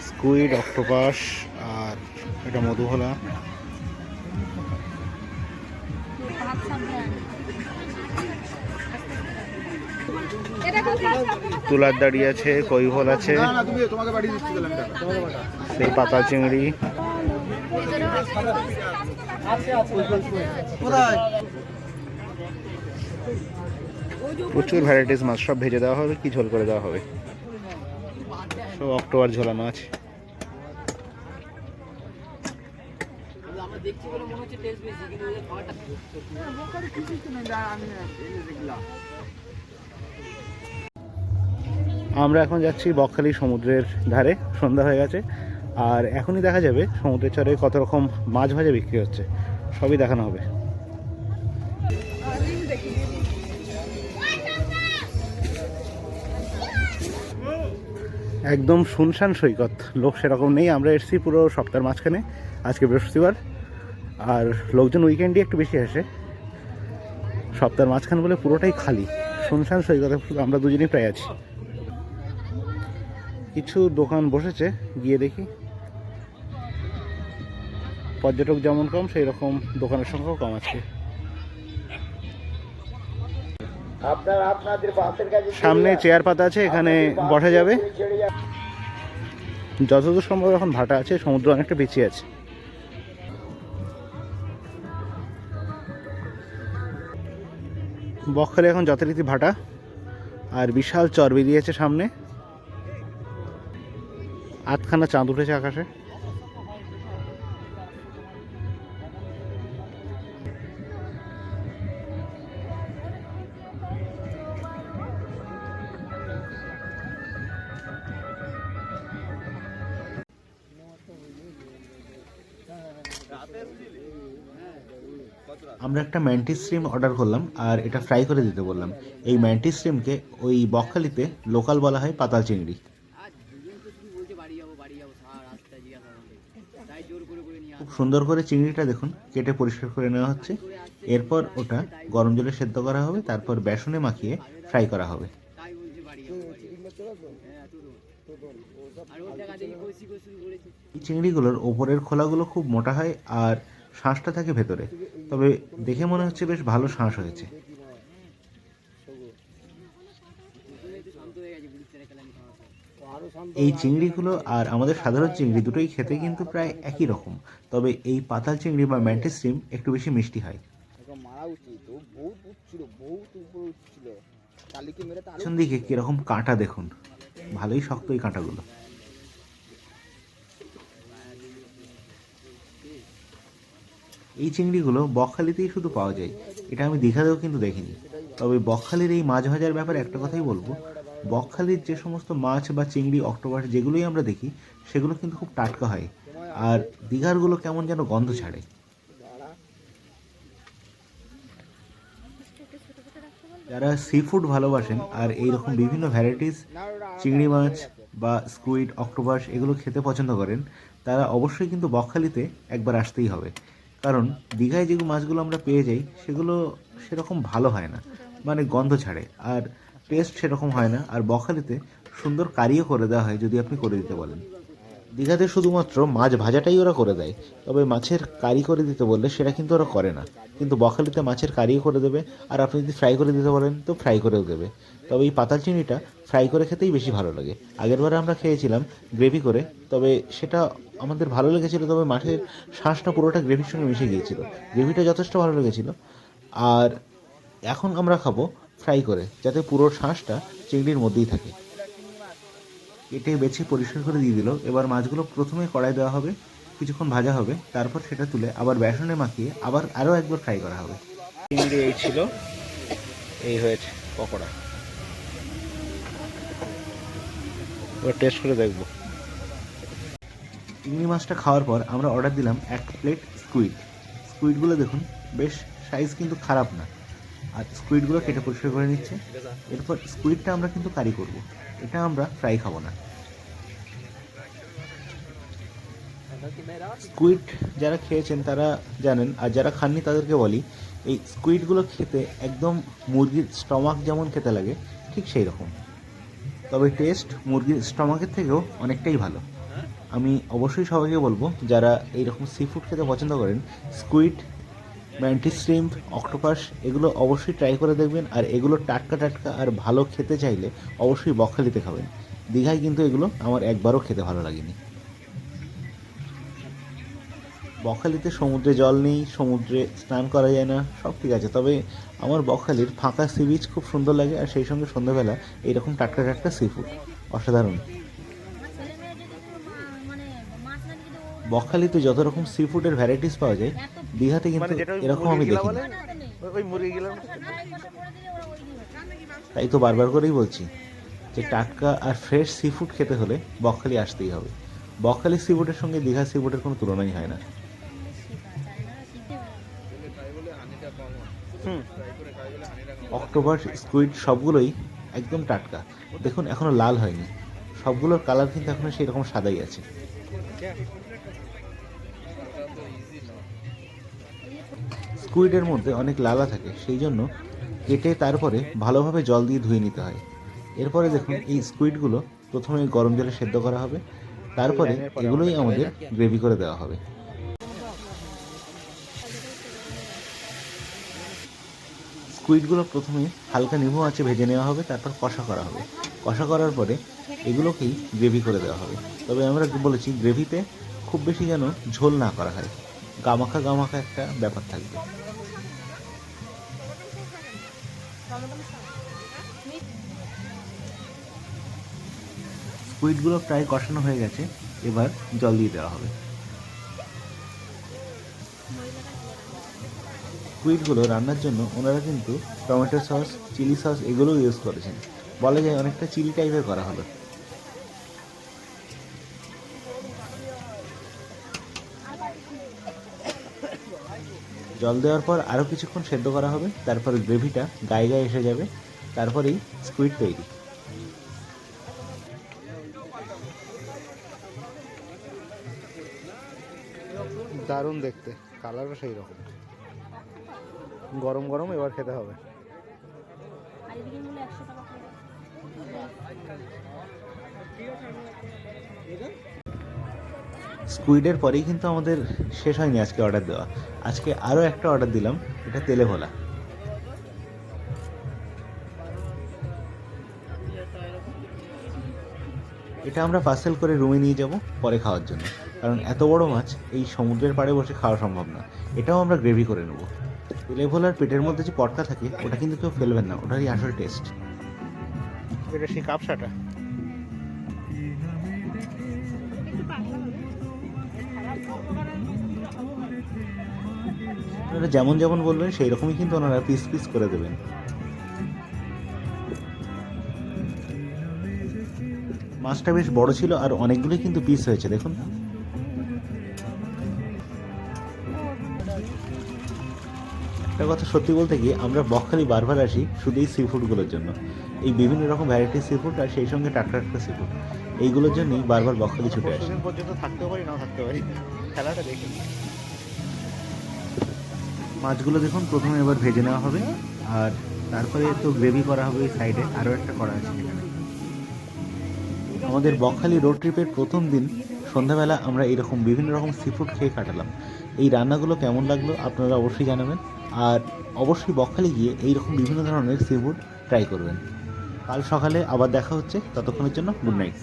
Squid, octopus, আর এটা মধুহলা। তুলার দাড়ি আছে, কৈভল আছে, সেই পাতা চিংড়ি। প্রচুর ভ্যারাইটিস মাছ, সব ভেজে দেওয়া হবে কি ঝোল করে দেওয়া হবে। সব অক্টোপাস ঝোলানো আছে। আমরা এখন যাচ্ছি বকখালি সমুদ্রের ধারে। সন্ধ্যা হয়ে গেছে, আর এখনই দেখা যাবে সমুদ্রের চরে কত রকম মাছ ভাজা বিক্রি হচ্ছে, সবই দেখানো হবে। একদম শুনশান সৈকত, লোক সেরকম নেই। আমরা এসেছি পুরো সপ্তাহের মাঝখানে, আজকে বৃহস্পতিবার, আর লোকজন উইকেন্ডে একটু বেশি আসে। সপ্তাহের মাঝখান বলে পুরোটাই খালি, শুনশান সৈকতে আমরা দুজনেই প্রায় আছি। কিছু দোকান বসেছে, গিয়ে দেখি। পর্যটক যেমন কম, সেই রকম দোকানের সংখ্যাও কম আছে। সামনে চেয়ার পাতা আছে, এখানে বসা যাবে। যতদূর সম্ভব এখন ভাটা আছে, সমুদ্র অনেকটা পিছিয়ে আছে। বকখালি এখন যথারীতি ভাটা, আর বিশাল চর বেরিয়েছে সামনে। আধখানা চাঁদ উঠেছে আকাশে। আমরা একটা ম্যান্টিস শ্রিম অর্ডার করলাম, আর এটা ফ্রাই করে দিতে বললাম। এই ম্যান্টিস শ্রিমকে ওই বকখালিতে লোকাল বলা হয় পাতাল চিংড়ি। খুব সুন্দর করে চিংড়িটা দেখুন কেটে পরিষ্কার করে নেওয়া হচ্ছে। এরপর ওটা গরম জলে সেদ্ধ করা হবে, তারপর বেসনে মাখিয়ে ফ্রাই করা হবে। এই চিংড়িগুলোর ওপরের খোলাগুলো খুব মোটা হয়, আর শাঁসটা থাকে ভেতরে। তবে দেখে মনে হচ্ছে বেশ ভালো শাঁস হয়েছে। এই চিংড়িগুলো আর আমাদের সাধারণ চিংড়ি দুটোই খেতে কিন্তু প্রায় একই রকম, তবে এই পাতাল চিংড়ি বা ম্যান্টিস শ্রিম একটু বেশি মিষ্টি হয়। পিছন দিকে কিরকম কাঁটা দেখুন, ভালোই শক্ত এই কাঁটাগুলো। এই চিংড়িগুলো বকখালিতেই শুধু পাওয়া যায়, এটা আমি দীঘাতেও কিন্তু দেখিনি। তবে বকখালির এই মাছ ভাজার ব্যাপারে একটা কথাই বলবো, বকখালির যে সমস্ত মাছ বা চিংড়ি, অক্টোপাস যেগুলোই আমরা দেখি, সেগুলো কিন্তু খুব টাটকা হয়, আর দীঘারগুলো কেমন যেন গন্ধ ছাড়ে। যারা সি ফুড ভালোবাসেন আর এইরকম বিভিন্ন ভ্যারাইটিস চিংড়ি মাছ বা স্কুইড, অক্টোপাস এগুলো খেতে পছন্দ করেন, তারা অবশ্যই কিন্তু বকখালিতে একবার আসতেই হবে। কারণ দীঘায় যে মাছগুলো আমরা পেয়ে যাই, সেগুলো সেরকম ভালো হয় না, মানে গন্ধ ছাড়ে, আর টেস্ট সেরকম হয় না। আর বকখালিতে সুন্দর কারিও করে দেওয়া হয় যদি আপনি করে দিতে বলেন। দীঘাতে শুধুমাত্র মাছ ভাজাটাই ওরা করে দেয়, তবে মাছের কারি করে দিতে বললে সেটা কিন্তু ওরা করে না। কিন্তু বকখালিতে মাছের কারিও করে দেবে, আর আপনি যদি ফ্রাই করে দিতে বলেন তো ফ্রাই করেও দেবে। তবে এই পাতাল চিংড়িটা ফ্রাই করে খেতেই বেশি ভালো লাগে। আগেরবারে আমরা খেয়েছিলাম গ্রেভি করে, তবে সেটা আমাদের ভালো লেগেছিল, তবে মাছের শাঁসটা পুরোটা গ্রেভির সঙ্গে মিশে গিয়েছিল। গ্রেভিটা যথেষ্ট ভালো লেগেছিল। আর এখন আমরা খাবো ফ্রাই করে, যাতে পুরো শাঁসটা চিংড়ির মধ্যেই থাকে। কেটে বেছে পরিষ্কার করে দিয়ে দিল। এবার মাছগুলো প্রথমে কড়াই দেওয়া হবে, কিছুক্ষণ ভাজা হবে, তারপর সেটা তুলে আবার বেসনে মাখিয়ে আবার আরও একবার ফ্রাই করা হবে। চিংড়ি এই ছিল, এই হয়েছে পকোড়া। এবার টেস্ট করে দেখব। চিংড়ি মাছটা খাওয়ার পর আমরা অর্ডার দিলাম 1 প্লেট স্কুইড। স্কুইডগুলো দেখুন বেশ সাইজ কিন্তু খারাপ না, আর স্কুইডগুলো কেটে পরিষ্কার করে নিচ্ছে। এরপর স্কুইডটা আমরা কিন্তু কারি করব, এটা আমরা ফ্রাই খাবো না। স্কুইড যারা খেয়েছেন তারা জানেন, আর যারা খাননি তাদেরকে বলি, এই স্কুইডগুলো খেতে একদম মুরগির স্টমাক যেমন খেতে লাগে ঠিক সেই রকম। তবে টেস্ট মুরগির স্টমাকের থেকেও অনেকটাই ভালো। আমি অবশ্যই সবাইকে বলবো যারা এইরকম সি ফুড খেতে পছন্দ করেন, স্কুইড, ম্যান্টিস শ্রিম্প, অক্টোপাস এগুলো অবশ্যই ট্রাই করে দেখবেন। আর এগুলো টাটকা টাটকা আর ভালো খেতে চাইলে অবশ্যই বকখালিতে খাবেন। দীঘায় কিন্তু এগুলো আমার একবারও খেতে ভালো লাগেনি। বকখালিতে সমুদ্রে জল নেই, সমুদ্রে স্নান করা যায় না, সব ঠিক আছে, তবে আমার বকখালির ফাঁকা সি বিচ খুব সুন্দর লাগে, আর সেই সঙ্গে সন্ধ্যাবেলা এইরকম টাটকা টাটকা সি ফুড অসাধারণ। বকখালিতে যত রকম সি ফুডের ভ্যারাইটিস পাওয়া যায়, দীঘাতে কিন্তু এরকম আমি দেখিনি। তাই তো বারবার করেই বলছি যে টাটকা আর ফ্রেশ সি ফুড খেতে হলে বকখালি আসতেই হবে। বকখালি সি ফুডের সঙ্গে দীঘা সি ফুডের কোনো তুলনাই হয় না। অক্টোপাস, স্কুইড সবগুলোই একদম টাটকা। দেখুন এখনো লাল হয়নি, সবগুলোর কালার কিন্তু এখনো সেই রকম সাদাই আছে। স্কুইডের মধ্যে অনেক লালা থাকে, সেই জন্য কেটে তারপরে ভালোভাবে জল দিয়ে ধুয়ে নিতে হয়। এরপরে দেখুন এই স্কুইডগুলো প্রথমে গরম জলে সেদ্ধ করা হবে, তারপরে এগুলোই আমাদের গ্রেভি করে দেওয়া হবে। স্কুইডগুলো প্রথমে হালকা নিভু আঁচে ভেজে নেওয়া হবে, তারপর কষা করা হবে। কষা করার পরে এগুলোকেই গ্রেভি করে দেওয়া হবে। তবে আমরা বলেছি গ্রেভিতে খুব বেশি যেন ঝোল না করা হয়, গামাখা গামাখা একটা ব্যাপার থাকবে। স্কুইডগুলো প্রায় কষানো হয়ে গেছে, এবার জল দিয়ে দেওয়া হবে। স্কুইডগুলো রান্নার জন্য ওনারা কিন্তু টমেটো সস, চিলি সস এগুলো ইউজ করেছেন, বলা যায় অনেকটা চিলি টাইপের করা হলো। জল দেওয়ার পর আরও কিছুক্ষণ সেদ্ধ করা হবে, তারপরে গ্রেভিটা গায়ে গায়ে এসে যাবে, তারপরেই স্কুইড তৈরি। দারুণ দেখতে, কালারও সেই রকম, গরম গরম এবার খেতে হবে। স্কুইডের পরেই কিন্তু আমাদের শেষ হয়নি আজকে অর্ডার দেওয়া। আজকে আরও একটা অর্ডার দিলাম, এটা তেলে ভোলা। এটা আমরা পার্সেল করে রুমে নিয়ে যাব পরে খাওয়ার জন্য, কারণ এত বড় মাছ এই সমুদ্রের পাড়ে বসে খাওয়া সম্ভব না। এটাও আমরা গ্রেভি করে নেব। তেলে ভোলার পেটের মধ্যে যে পটকা থাকে ওটা কিন্তু কেউ ফেলবেন না, ওটারই আসল টেস্ট। এটা সেই কাপসাটা। ওনারা যেমন যেমন বলবেন সেই রকমই কিন্তু ওনারা পিস পিস করে দেবেন। মাছটা বেশ বড় ছিল আর অনেকগুলোই কিন্তু পিস হয়েছে, দেখুন। একটা কথা সত্যি বলতে গিয়ে আমরা বকখালি বারবার আসি শুধু এই সি ফুডগুলোর জন্য, এই বিভিন্ন রকম ভ্যারাইটি সি ফুড আর সেই সঙ্গে টাটকা টাটকা সি ফুড, এইগুলোর জন্যই বারবার বকখালি ছুটে আসি। পর্যন্ত থাকতেও পারি, নাও থাকতে পারি, খেলাটা দেখি। মাছগুলো দেখুন প্রথমে এবার ভেজে নেওয়া হবে, আর তারপরে তো গ্রেভি করা হবে। এই সাইডে আরও একটা করা আছে এখানে। আমাদের বকখালি রোড ট্রিপের প্রথম দিন সন্ধ্যাবেলা আমরা এরকম বিভিন্ন রকম সি ফুড খেয়ে কাটালাম। এই রান্নাগুলো কেমন লাগলো আপনারা অবশ্যই জানাবেন, আর অবশ্যই বকখালি গিয়ে এইরকম বিভিন্ন ধরনের সি ফুড ট্রাই করবেন। কাল সকালে আবার দেখা হচ্ছে, ততক্ষণের জন্য গুড নাইট।